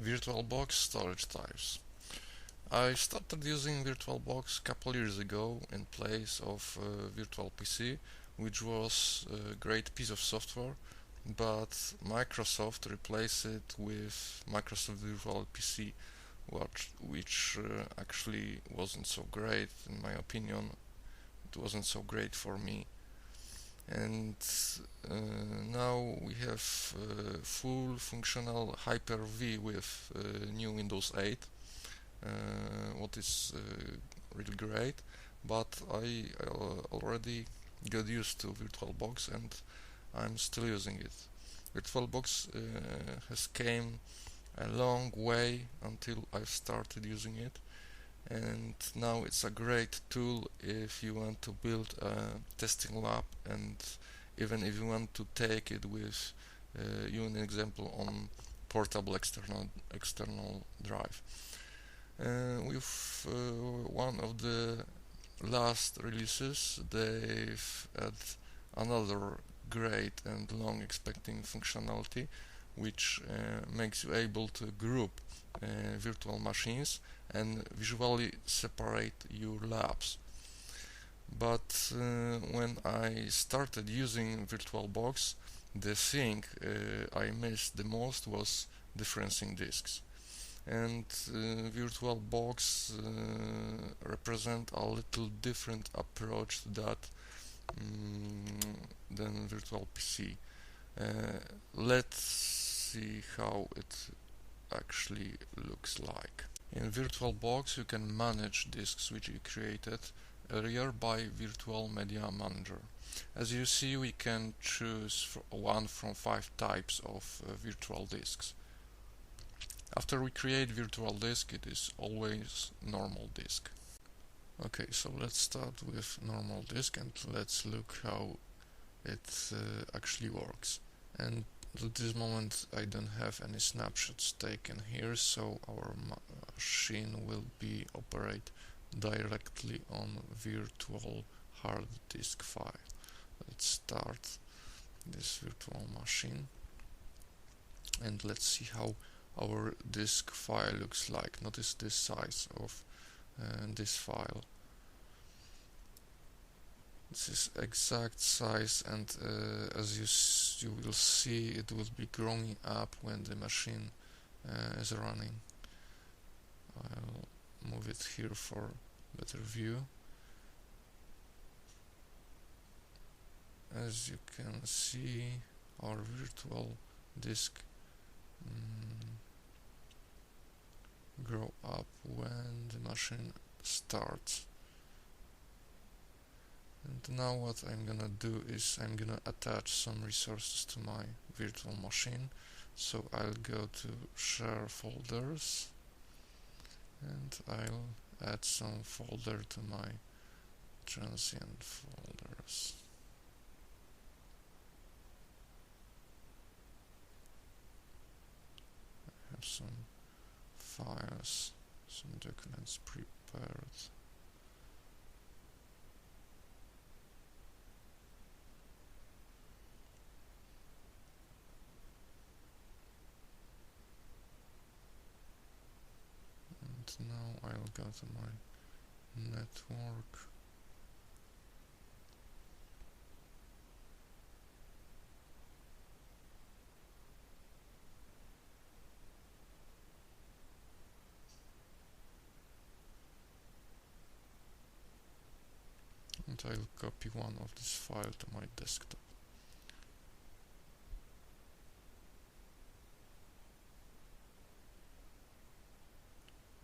Virtualbox storage types. I started using Virtualbox a couple years ago in place of Virtual PC, which was a great piece of software, but Microsoft replaced it with Microsoft Virtual PC, which actually wasn't so great in my opinion. It wasn't so great for me. And now we have full functional Hyper-V with new Windows 8, what is really great, but I already got used to VirtualBox and I'm still using it. VirtualBox has came a long way until I started using it, and now it's a great tool if you want to build a testing lab, and even if you want to take it with you an example on portable external drive. With one of the last releases, they've added another great and long expecting functionality, which makes you able to group virtual machines and visually separate your labs. But when I started using VirtualBox, the thing I missed the most was differencing disks. And VirtualBox represent a little different approach to that than Virtual PC. Let's see how it actually looks like. In VirtualBox you can manage disks which you created earlier by Virtual Media Manager. As you see, we can choose one from 5 types of virtual disks. After we create virtual disk, it is always normal disk. Okay, so let's start with normal disk and let's look how it actually works. And at this moment I don't have any snapshots taken here, so our machine will be operate directly on virtual hard disk file. Let's start this virtual machine and let's see how our disk file looks like. Notice the size of this file. This is exact size, and as you will see, it will be growing up when the machine is running. I'll move it here for better view. As you can see, our virtual disk grow up when the machine starts. And now what I'm gonna do is I'm gonna attach some resources to my virtual machine. So I'll go to share folders and I'll add some folder to my transient folders. I have some files, some documents prepared. And now I'll go to my network. And I'll copy one of this file to my desktop.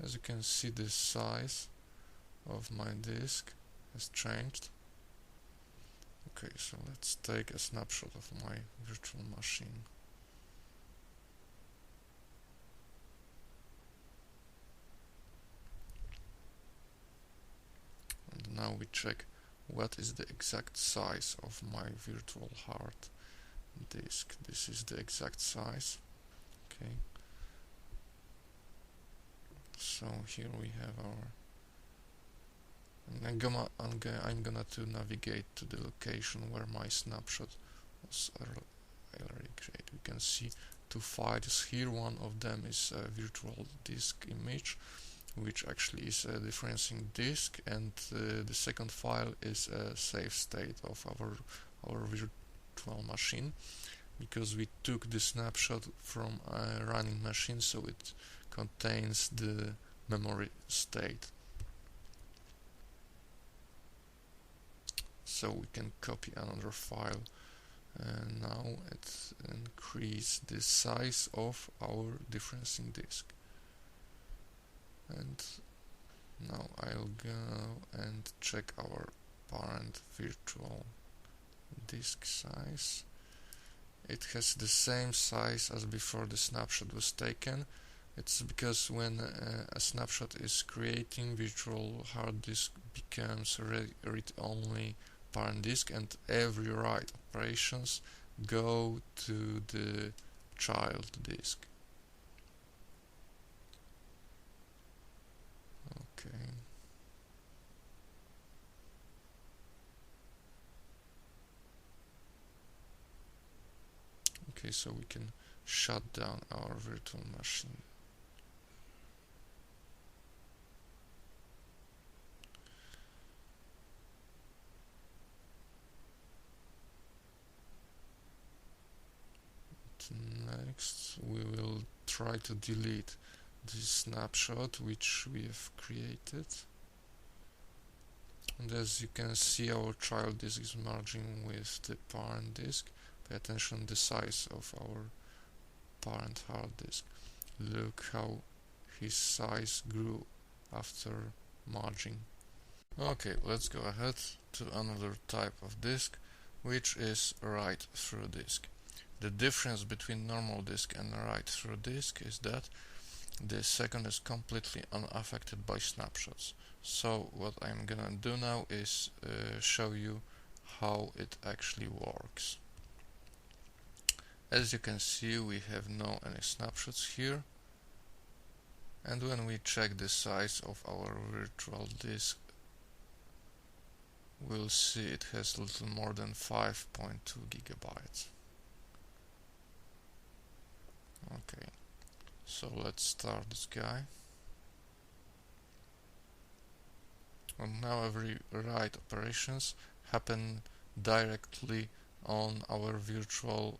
As you can see, the size of my disk has changed. Okay, so let's take a snapshot of my virtual machine. And now we check what is the exact size of my virtual hard disk. This is the exact size. Okay. So here we have our. I'm gonna to navigate to the location where my snapshot was already created. You can see two files here. One of them is a virtual disk image, which actually is a differencing disk, and the second file is a save state of our virtual machine, because we took the snapshot from a running machine, so it contains the memory state. So we can copy another file now and increase the size of our differencing disk. And now I'll go and check our parent virtual disk size. It has the same size as before the snapshot was taken. It's because when a snapshot is creating, virtual hard disk becomes read-only parent disk, and every write operations go to the child disk. Okay. Okay, so we can shut down our virtual machine. Next, we will try to delete this snapshot which we have created. And as you can see, our child disk is merging with the parent disk. Pay attention to the size of our parent hard disk. Look how his size grew after merging. Okay, let's go ahead to another type of disk, which is write-through disk. The difference between normal disk and write-through disk is that the second is completely unaffected by snapshots. So what I'm gonna do now is show you how it actually works. As you can see, we have no any snapshots here, and when we check the size of our virtual disk, we'll see it has a little more than 5.2 gigabytes. Okay, so let's start this guy. And now every write operations happen directly on our virtual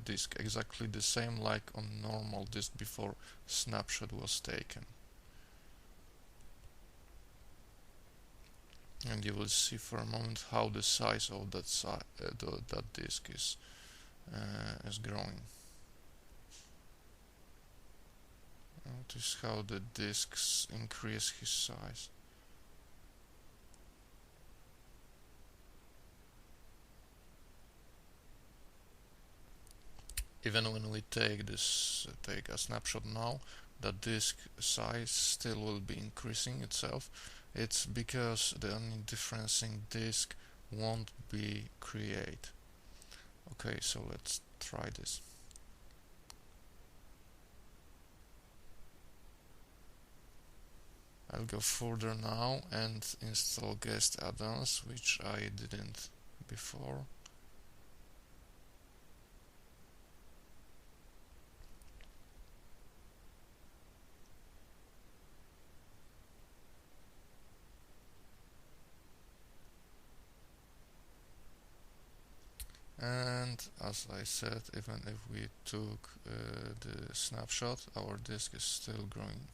disk, exactly the same like on normal disk before snapshot was taken. And you will see for a moment how the size of that disk is growing. Notice how the disks increase his size. Even when we take a snapshot now, the disk size still will be increasing itself. It's because the differencing disk won't be created. Okay, so let's try this. I'll go further now and install guest add-ons, which I didn't before. And as I said, even if we took the snapshot, our disk is still growing.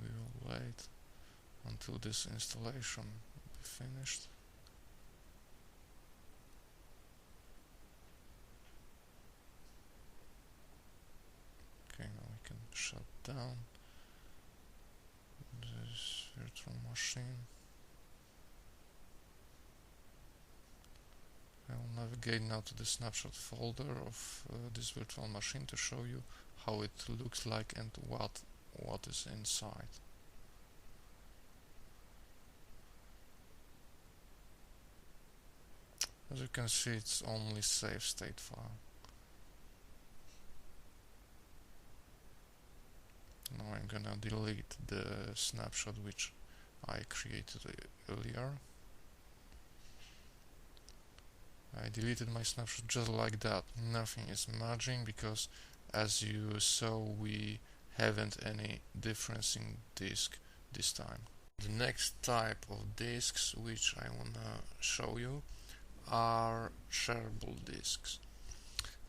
We will wait until this installation will be finished. Okay, now we can shut down this virtual machine. I will navigate now to the snapshot folder of this virtual machine to show you how it looks like and what is inside. As you can see, it's only save state file. gonna delete the snapshot which I created earlier. I deleted my snapshot just like that. Nothing is merging because, as you saw, we haven't any difference in disk this time. The next type of disks which I wanna show you are shareable disks.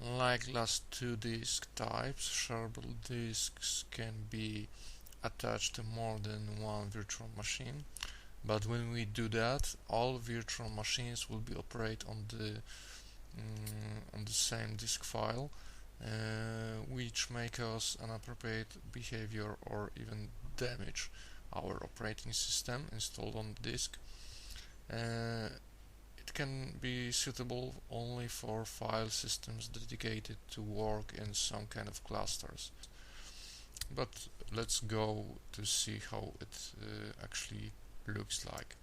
Like last two disk types, shareable disks can be attached to more than one virtual machine, but when we do that, all virtual machines will be operate on the same disk file, which may cause inappropriate behavior or even damage our operating system installed on the disk. It can be suitable only for file systems dedicated to work in some kind of clusters. But let's go to see how it actually looks like.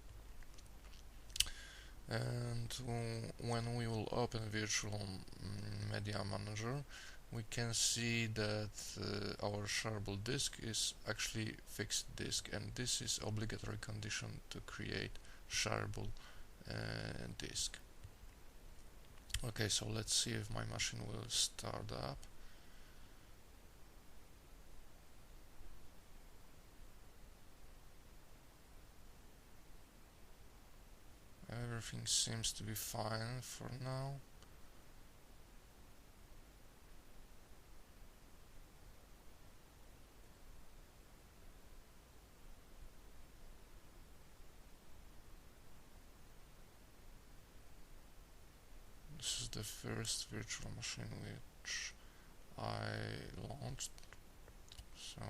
And when we will open Virtual Media Manager, we can see that our shareable disk is actually fixed disk, and this is obligatory condition to create shareable disk. Okay, so let's see if my machine will start up. Everything seems to be fine for now. This is the first virtual machine which I launched, so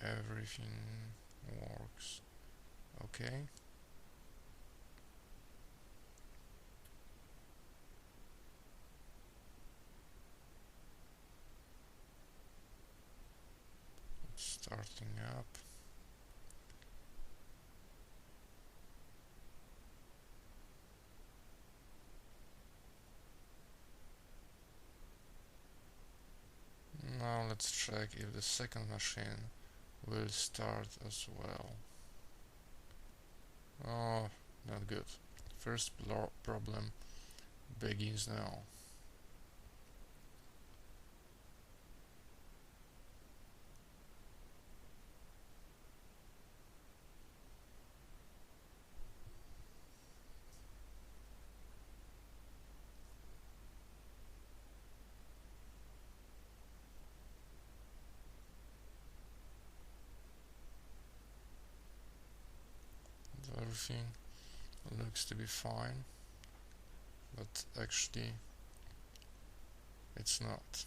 everything works okay. It's starting up. Now let's check if the second machine will start as well. Oh, not good. First problem begins now. Everything looks to be fine, but actually it's not,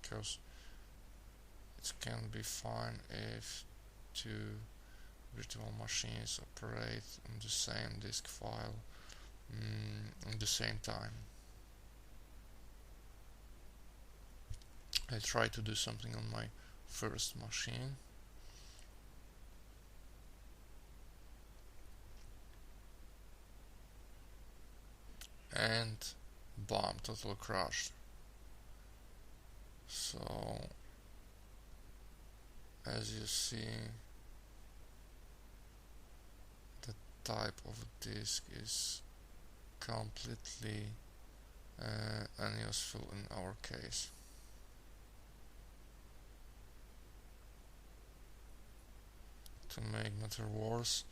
because it can be fine if two virtual machines operate on the same disk file at the same time. I try to do something on my first machine. And bam, total crash. So as you see, the type of disk is completely unuseful in our case. To make matter worse,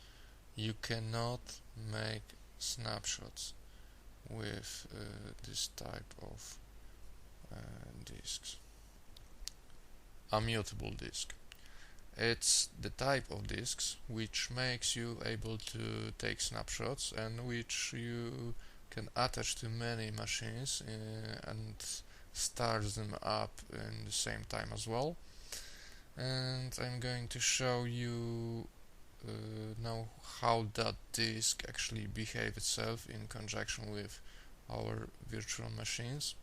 you cannot make snapshots with this type of disks. A mutable disk. It's the type of disks which makes you able to take snapshots and which you can attach to many machines and start them up in the same time as well. And I'm going to show you now how that disk actually behaves itself in conjunction with our virtual machines.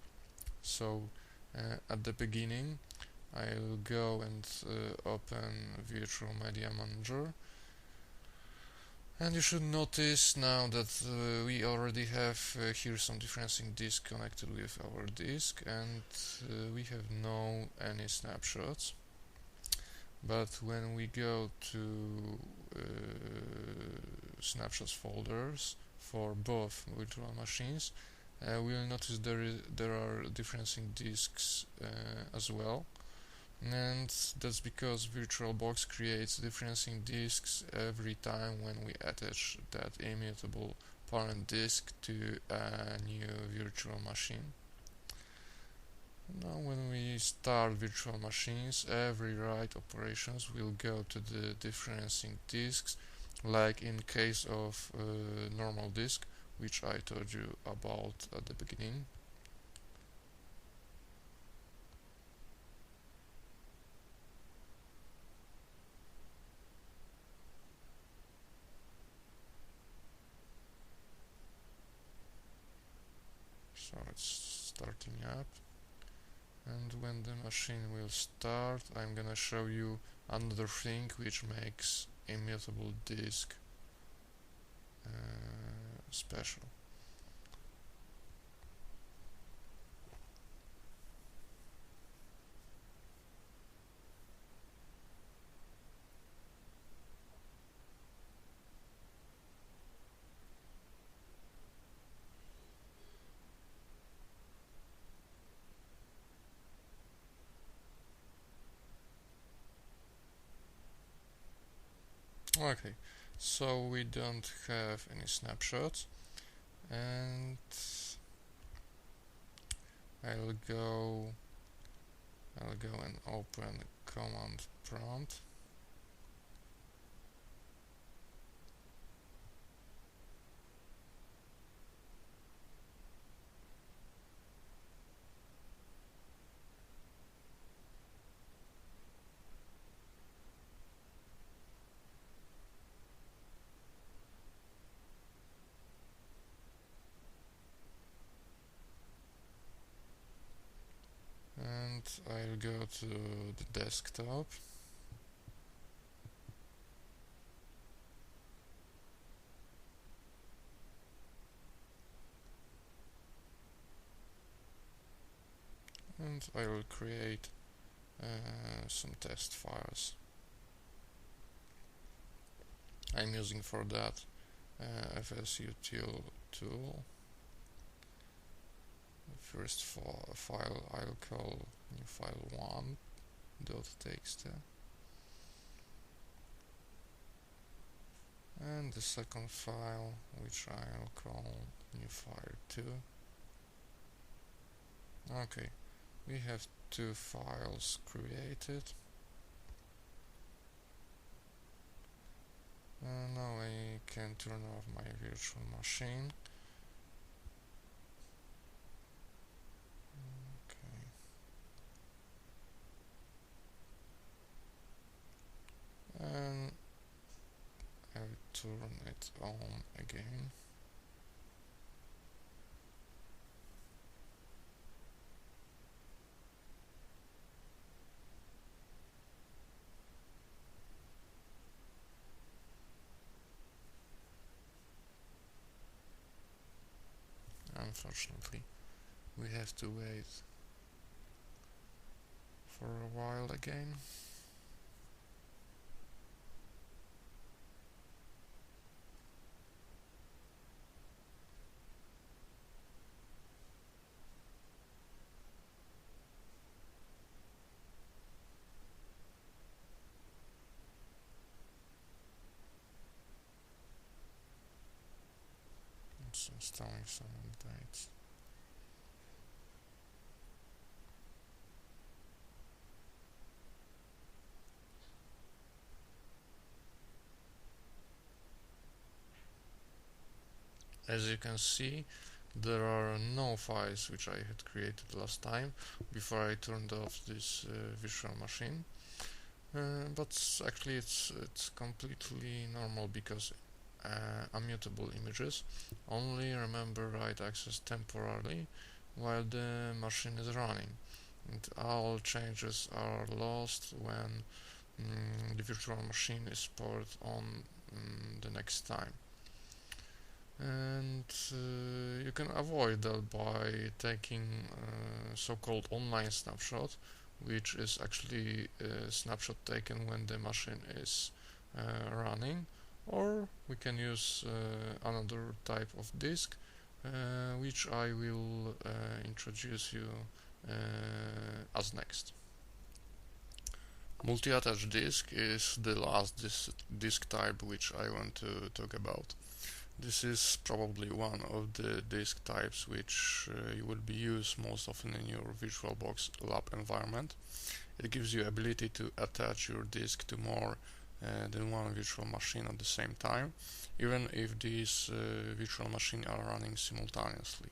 So at the beginning I'll go and open Virtual Media Manager, And you should notice now that we already have here some differencing disk connected with our disk, and we have no any snapshots. But when we go to snapshots folders for both virtual machines, we'll notice there are differencing disks as well, and that's because VirtualBox creates differencing disks every time when we attach that immutable parent disk to a new virtual machine. Now when we start virtual machines, every write operations will go to the differencing disks, like in case of normal disk, which I told you about at the beginning. So it's starting up, and when the machine will start, I'm gonna show you another thing which makes immutable disk special. Okay, so we don't have any snapshots, and I'll go and open command prompt, and I'll go to the desktop, and I will create some test files. I'm using for that fsutil tool. The first file I'll call new file 1.txt, and the second file, which I'll call new file 2. Okay, we have two files created. Now I can turn off my virtual machine. Okay. And I'll turn it on again. Unfortunately, we have to wait for a while again. It's installing some updates. As you can see, there are no files which I had created last time before I turned off this virtual machine. But actually it's completely normal, because immutable images only remember write access temporarily while the machine is running, and all changes are lost when the virtual machine is put on the next time. And you can avoid that by taking so-called online snapshot, which is actually a snapshot taken when the machine is running, or we can use another type of disk, which I will introduce you as next. Multi-attached disk is the last disk type which I want to talk about. This is probably one of the disk types which you will be used most often in your Virtualbox lab environment. It gives you ability to attach your disk to more than one virtual machine at the same time, even if these virtual machines are running simultaneously.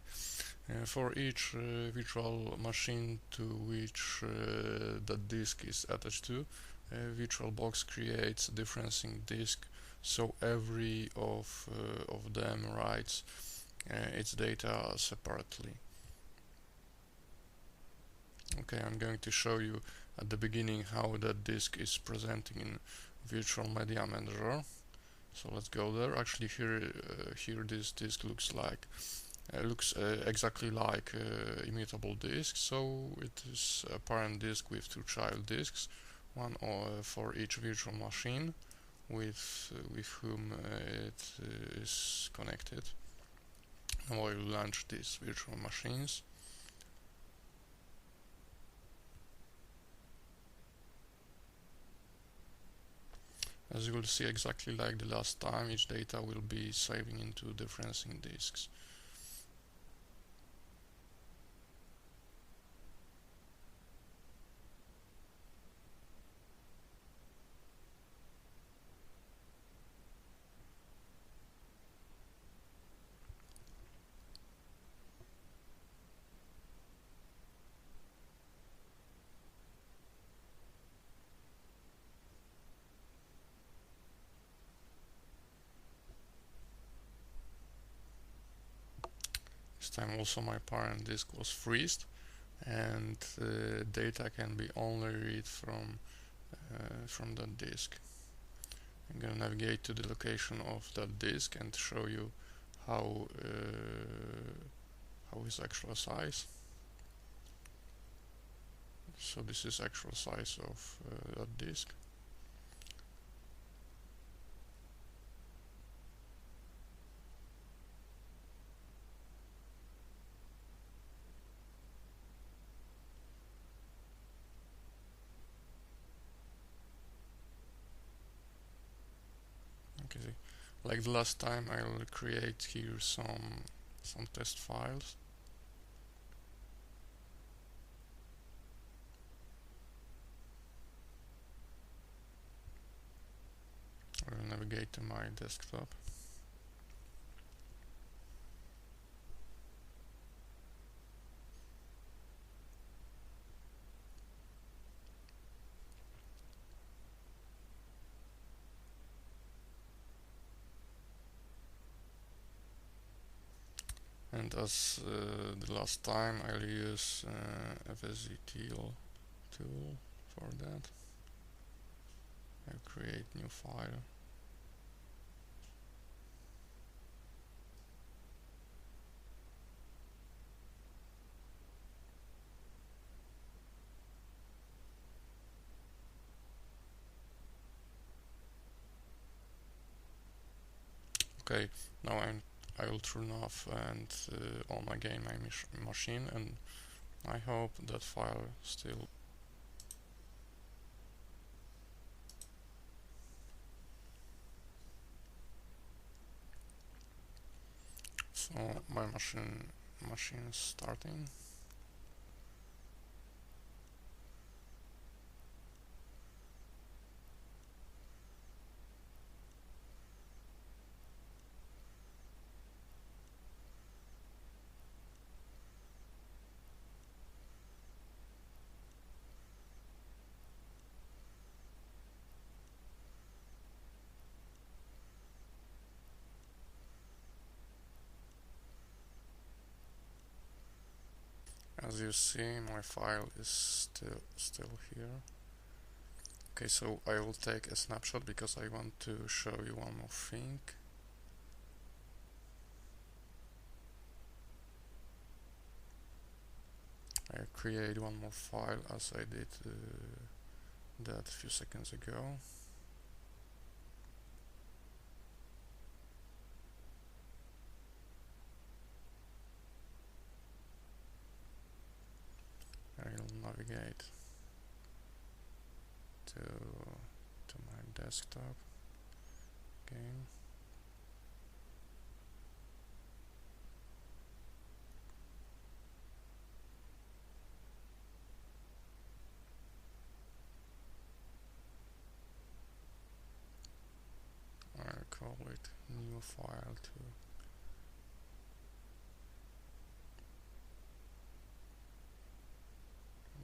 For each virtual machine to which the disk is attached to, Virtualbox creates a differencing disk, so every of them writes its data separately. Okay, I'm going to show you at the beginning how that disk is presenting in Virtual Media Manager. So let's go there. Actually, here this disk looks exactly like immutable disk. So it is a parent disk with two child disks, one for each virtual machine with whom it is connected. Now I will launch these virtual machines. As you will see, exactly like the last time, each data will be saving into differencing disks. This time also my parent disk was freezed, and data can be only read from that disk. I'm gonna navigate to the location of that disk and show you how is actual size. So this is actual size of that disk. Okay, like the last time, I will create here some test files. I will navigate to my desktop. And as the last time, I'll use FSZTL tool for that. I'll create new file. Okay, now I will turn off and on again my machine, and I hope that file still. So my machine is starting. As you see, my file is still here. Okay, so I will take a snapshot because I want to show you one more thing. I create one more file as I did that a few seconds ago. I'll navigate to my desktop again. I'll call it new file to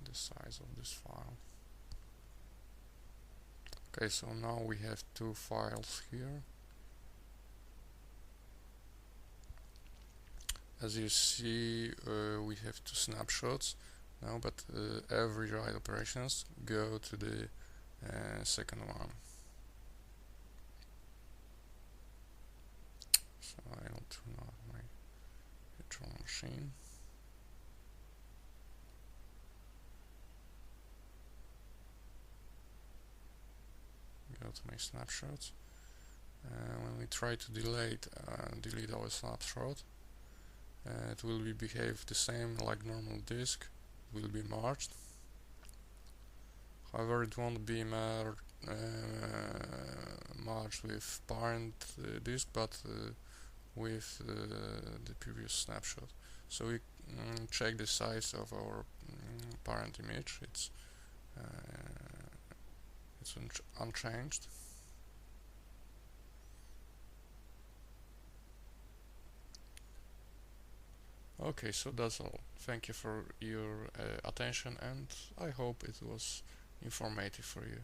the size of this file. Okay, so now we have two files here. As you see, we have two snapshots now, but every write operations go to the second one. So I'll turn on my virtual machine. Go to my snapshots. When we try to delete our snapshot, it will behave the same like normal disk. It will be merged. However, it won't be merged with parent disk, but with the previous snapshot. So we check the size of our parent image. It's unchanged. Okay, so that's all. Thank you for your attention, and I hope it was informative for you.